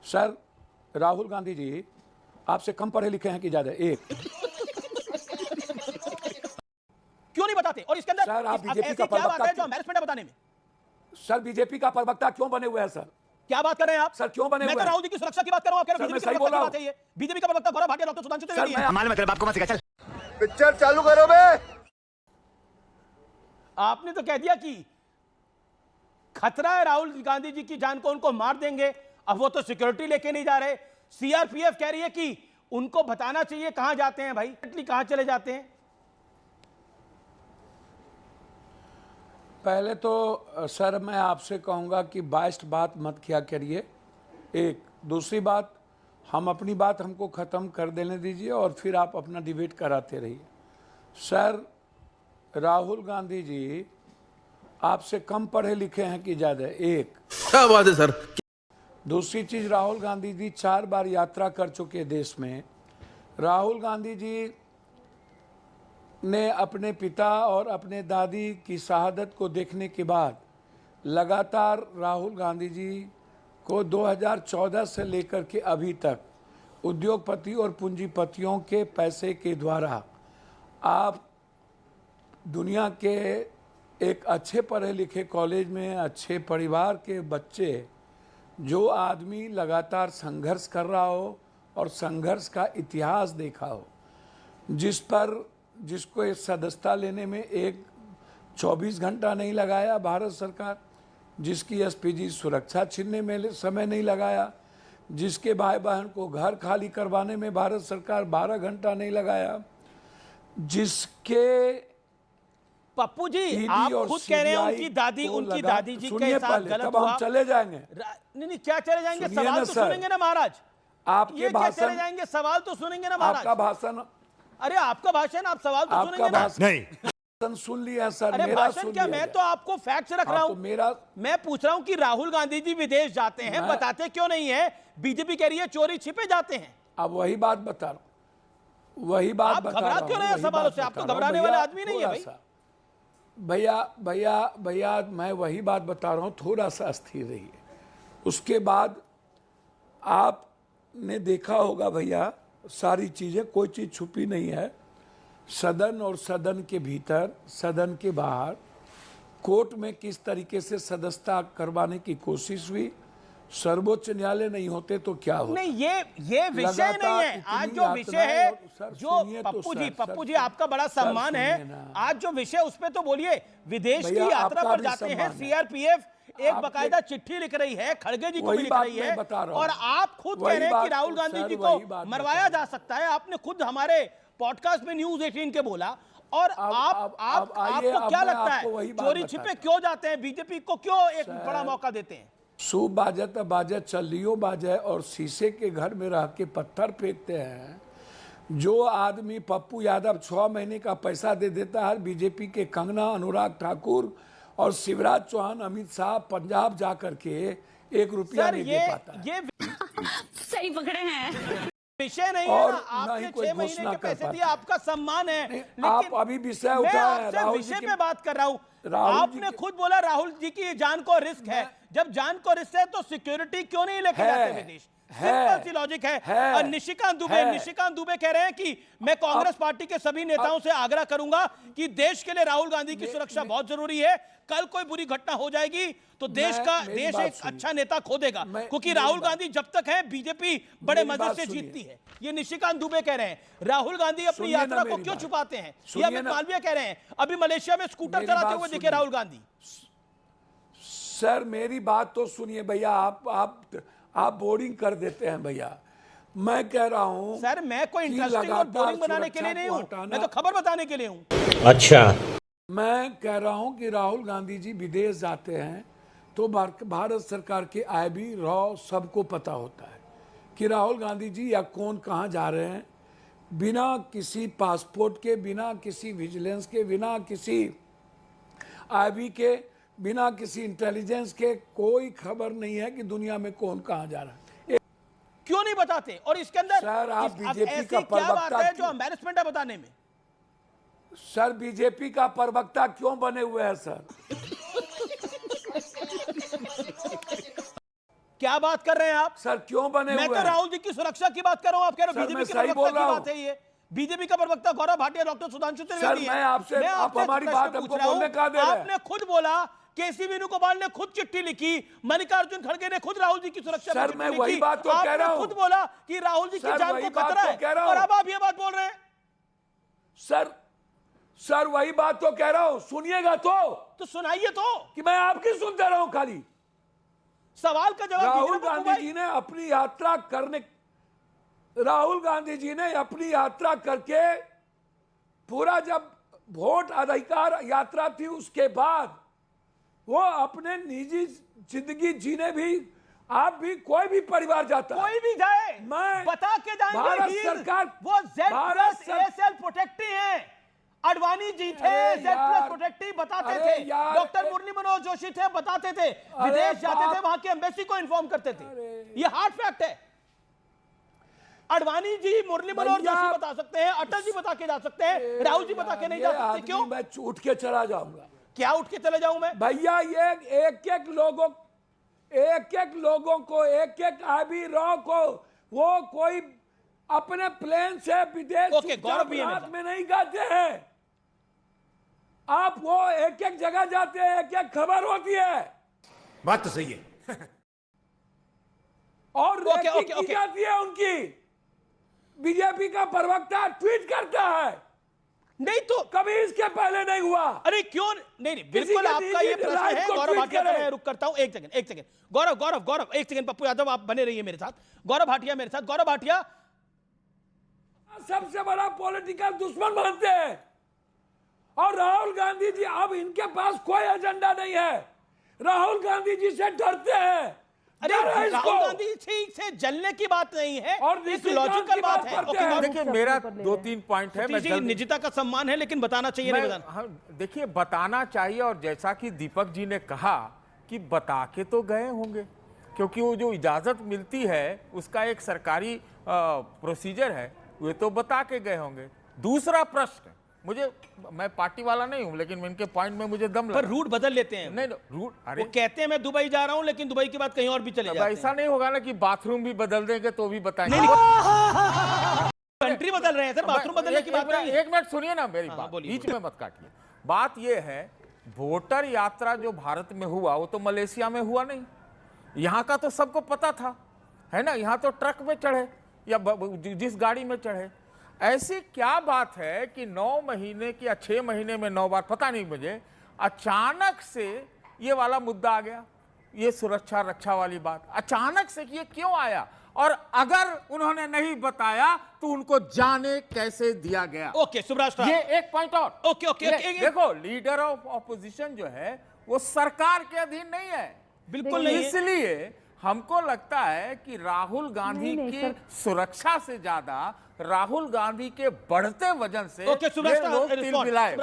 Sir, Rahul Gandhi ji आपसे कम पढ़े लिखे हैं कि ज्यादा? एक। क्यों नहीं बताते? और इसके अंदर सर, आप बीजेपी ऐसी का क्या बात प्रवक्ता है जो एम्बैरेसमेंट है बताने में? सर, बीजेपी का प्रवक्ता क्यों बने हुए हैं सर? क्या बात कर रहे हैं आप? सर, क्यों बने मैं हुए तो हैं? राहुल जी की सुरक्षा की बात कर रहा हूं, आप कह रहे सर, हो मैं बीजेपी सही की बोल सुरक्षा रहा की बात हूं। है। ये बीजेपी का प्रवक्ता गौरव भाटिया डॉक्टर सुधांशु सर, त्रिवेदी है। कमाल में तेरे बाप को मत सिखा, चल। पिक्चर चालू करो बे। आपने तो कह दिया कि खतरा है राहुल गांधी जी की जान को, उनको मार देंगे। अब वो तो सिक्योरिटी लेके नहीं जा रहे। सीआरपीएफ कह रही है कि उनको बताना चाहिए कहां जाते हैं भाई, कहां चले जाते हैं। पहले तो सर मैं आपसे कहूंगा कि बाइस्ट बात मत किया करिए। एक। दूसरी बात, हम अपनी बात हमको ख़त्म कर देने दीजिए और फिर आप अपना डिबेट कराते रहिए। सर, राहुल गांधी जी आपसे कम पढ़े लिखे हैं कि ज़्यादा? एक। क्या बात है सर। दूसरी चीज़, राहुल गांधी जी 4 बार यात्रा कर चुके देश में। राहुल गांधी जी ने अपने पिता और अपने दादी की शहादत को देखने के बाद लगातार राहुल गांधी जी को 2014 से लेकर के अभी तक उद्योगपति और पूंजीपतियों के पैसे के द्वारा आप दुनिया के एक अच्छे पढ़े लिखे कॉलेज में अच्छे परिवार के बच्चे, जो आदमी लगातार संघर्ष कर रहा हो और संघर्ष का इतिहास देखा हो, जिसको एक सदस्यता लेने में 24 घंटा नहीं लगाया भारत सरकार, जिसकी एसपीजी सुरक्षा छीनने में समय नहीं लगाया, जिसके भाई बहन को घर खाली करवाने में भारत सरकार 12 घंटा नहीं लगाया, जिसके पप्पू जी ईडी आप और खुद कह रहे हैं सीबीआई उनकी दादी जी के साथ पहले, गलत तब हुआ। हम चले जाएंगे। नहीं क्या चले जाएंगे? सुनिए सवाल ना तो सर। सुनेंगे ना महाराज। आपके ये क्या चले भाषण, जाएंगे? सवाल तो सुनेंगे ना महाराज। आपका भाषण, अरे आपका भाषण, आप सवाल तो आपका सुनेंगे ना। भाषण नहीं, सुन लिया सर। अरे मेरा भाषण सुन क्या, लिया मैं तो आपको फैक्ट्स रख रहा तो हूं। मेरा मैं पूछ रहा हूं कि राहुल गांधी जी विदेश जाते हैं, बताते क्यों नहीं है? बीजेपी कह रही है चोरी छिपे जाते हैं। अब वही बात बता रहा हूं, वही बात आप बता रहा घबरा हूं, क्यों रहे हैं वही सवालों बात से? आप बता तो रहा हूं। घबराने वाले आदमी नहीं है भाई। भैया मैं वही बात बता रहा हूं, थोड़ा सा अस्थिर रहिए। उसके बाद आपने देखा होगा भैया, सारी चीजें, कोई चीज छुपी नहीं है। सदन और सदन के भीतर, सदन के बाहर, कोर्ट में किस तरीके से सदस्यता करवाने की कोशिश हुई। सर्वोच्च न्यायालय नहीं होते तो क्या होता? नहीं, ये विषय नहीं है आज जो विषय है। जो पप्पू जी आपका बड़ा सम्मान है। आज जो विषय उस पर तो बोलिए। विदेश की यात्रा पर जाते हैं, सीआरपीएफ एक बकायदा चिट्ठी लिख रही है, खड़गे जी को भी लिख रही है, और आप खुद कह रहे हैं कि राहुल गांधी जी को मरवाया जा सकता है। आपने खुद हमारे पॉडकास्ट में न्यूज 18 के बोला। और आपको क्या लगता है चोरी छिपे क्यों जाते हैं? बीजेपी को क्यों एक बड़ा मौका देते हैं? सूप बाजे तो बाजे, चलियो बाजे, और शीशे के घर में रह के पत्थर फेंकते हैं। जो आदमी पप्पू यादव 6 महीने का पैसा दे देता है बीजेपी के कंगना, अनुराग ठाकुर और शिवराज चौहान, अमित शाह पंजाब जाकर के 1 रुपया नहीं दे पाता। ये सही पकड़े हैं। विषय नहीं और है ना। आपके 6 महीने घोषणा के कर पैसे पाता। दिए, आपका सम्मान है। लेकिन आप अभी विषय मैं उठाए आपसे राहुल विषय जी पे बात कर रहा हूं। राहुल जी आपने खुद बोला राहुल जी की जान को रिस्क है। जब जान को रिस्क है तो सिक्योरिटी क्यों नहीं लेके जाते विदेश? सिंपल सी लॉजिक है। और निशिकांत दुबे कह रहे हैं कि मैं कांग्रेस पार्टी के सभी नेताओं से आग्रह करूंगा कि देश के लिए राहुल गांधी की सुरक्षा बहुत जरूरी है। कल कोई बुरी घटना हो जाएगी तो देश एक अच्छा नेता खो देगा, क्योंकि राहुल गांधी जब तक है बीजेपी बड़े मजे से जीतती है। ये निशिकांत दुबे कह रहे हैं। राहुल गांधी अपनी यात्रा को क्यों छुपाते हैं? ये अमित मालवीय कह रहे हैं। अभी मलेशिया में स्कूटर चलाते हुए दिखे राहुल गांधी। सर मेरी बात तो सुनिए भैया, आप बोरिंग कर देते हैं भैया। मैं कह रहा हूं सर, मैं कोई इंटरेस्टिंग और बोरिंग बनाने के लिए नहीं हूं, मैं तो खबर बताने के लिए हूं। अच्छा, मैं कह रहा हूं कि राहुल गांधी जी विदेश जाते हैं तो भारत सरकार के आईबी रॉ सबको पता होता है कि राहुल गांधी जी या कौन कहां जा रहे हैं, बिना किसी पासपोर्ट के, बिना किसी विजिलेंस के, बिना किसी आईबी के, बिना किसी इंटेलिजेंस के कोई खबर नहीं है कि दुनिया में कौन कहां जा रहा है। क्यों नहीं बताते? और इसके अंदर सर, आप बीजेपी ऐसी का क्या बात प्रवक्ता है जो एम्बैरेसमेंट है बताने में? सर, बीजेपी का प्रवक्ता क्यों बने हुए हैं सर? क्या बात कर रहे हैं आप? सर क्यों बने मैं हुए तो हैं? राहुल जी की सुरक्षा की बात कर रहा हूं, आप कह रहे हो सर, बीजेपी मैं के सही प्रवक्ता बोल की रहा बात है ये। बीजेपी का प्रवक्ता गौरव भाटिया, डॉक्टर सुधांशु त्रिवेदी मैं है। आपसे- मैं आप हमारी प्रश्न बात पूछ हमको रहा हूं। बोलने कहाँ दे रहे हैं? आपने खुद बोला, केसी वेणुगोपाल ने खुद चिट्ठी लिखी, मल्लिकार्जुन खड़गे ने खुद राहुल जी की सुरक्षा सर, में चिट्ठी मैं लिखी। वही बात तो कह रहा आपने हूं। खुद बोला कि राहुल जी की सर, जान वही को बात खतरा तो कह रहा है, हूं। और अब आप ये बात बोल रहे हैं। सर वही बात तो कह रहा हूं, सुनिएगा तो सुनाइए तो, कि मैं आपकी सुनता रहा हूं खाली। सवाल का जवाब राहुल दीजिए ना पप्पू गांधी भाई। जी ने अपनी यात्रा करने, राहुल गांधी जी ने अपनी यात्रा करके पूरा जब वोट अधिकार यात्रा थी उसके बाद वो अपने निजी जिंदगी जीने भी, आप भी कोई भी परिवार जाता है, कोई भी जाए, मैं बता के जाएंगे। भारत ही- सरकार, वो Z Bharat plus ASL protectee हैं। अडवाणी जी थे अरे Z यार, प्लस प्रोटेक्टी बताते अरे थे। यार, डॉक्टर मुरली मनोहर जोशी थे, बताते थे। विदेश जाते थे, बाप। वहां की एम्बेसी को इन्फॉर्म करते थे। ये हार्ड फैक्ट है। अडवाणी जी, मुरली मनोहर भैया, जोशी बता सकते हैं, अटल जी बता के जा सकते हैं, राहुल जी बता के नहीं जा सकते। क्यों? मैं उठ के चला जाऊंगा क्या उठ के चले जाऊं मैं? भैया। ये एक एक लोगों को, एक एक आबी रॉ को, वो कोई अपने प्लेन से विदेश ओके, गौरव भी है मेरे रात साथ। में नहीं गाते हैं। आप वो एक एक जगह जाते हैं, एक एक खबर होती है बात तो सही है। और ओके, रेकी ओके, की ओके। जाती है उनकी। बीजेपी का प्रवक्ता ट्वीट करता है, नहीं तो कभी इसके पहले नहीं हुआ। अरे क्यों नहीं, किसी बिल्कुल के आपका ये निजी प्रश्न लाइफ है। को गौरव ट्वीट भाटिया का करें। मैं रुक करता हूं, एक सेकंड। गौरव एक सेकंड। पप्पू यादव आप बने रहिए मेरे साथ। गौरव भाटिया मेरे साथ। गौरव भाटिया, सबसे बड़ा पॉलिटिकल दुश्मन मानते हैं, और राहुल गांधी जी, अब इनके पास कोई एजेंडा नहीं है। राहुल गांधी जी से डरते हैं। अरे डर है इसको। राहुल गांधी से जलने की बात नहीं है, और एक निश्चित लॉजिकल की बात बात है। करते ओके, हैं। गौरव, देखिए मेरा 2-3 पॉइंट है, मैं जी, जल्दी निजता का सम्मान है, लेकिन बताना चाहिए नहीं बताना। हाँ, देखिए बताना चाहिए, और जैसा कि दीपक जी ने कहा कि बता के तो गए होंगे, क्योंकि वो जो इजाजत मिलती है उसका एक सरकारी प्रोसीजर है, वे तो बता के गए होंगे। दूसरा प्रश्न, मुझे, मैं पार्टी वाला नहीं हूं, लेकिन इनके पॉइंट में मुझे दम पर लगा। रूट बदल लेते हैं। नहीं रूट, अरे वो कहते हैं मैं दुबई जा रहा हूं, लेकिन दुबई के बाद कहीं और भी चले अब जाते ऐसा हैं। नहीं होगा ना कि बाथरूम भी बदल देंगे तो भी बताएंगे। कंट्री बदल रहे हैं सर, बाथरूम बदलने की बात नहीं है। एक मिनट सुनिए ना मेरी हाँ, बात, बोलिए, बीच में मत काटिए। बात यह है, वोटर यात्रा जो भारत में हुआ वो तो मलेशिया में हुआ नहीं। यहाँ का तो सबको पता था, है ना। यहाँ तो ट्रक में चढ़े या जिस गाड़ी में चढ़े। ऐसी क्या बात है कि 9 महीने की या 6 महीने में 9 बार, पता नहीं मुझे, अचानक से ये वाला मुद्दा आ गया, ये सुरक्षा रक्षा वाली बात अचानक से कि ये क्यों आया, और अगर उन्होंने नहीं बताया तो उनको जाने कैसे दिया गया। ओके, सुभाष राव। ये एक पॉइंट और। ओके, ओके, ये ओके, देखो, लीडर ऑफ ऑपोजिशन जो है वो सरकार के अधीन नहीं है, बिल्कुल नहीं है। इसलिए हमको लगता है कि राहुल गांधी की सुरक्षा से ज्यादा राहुल गांधी के बढ़ते वजन से ओके, सुभाष ये राव, लोग रिस्पॉन्ड। तिलमिलाए।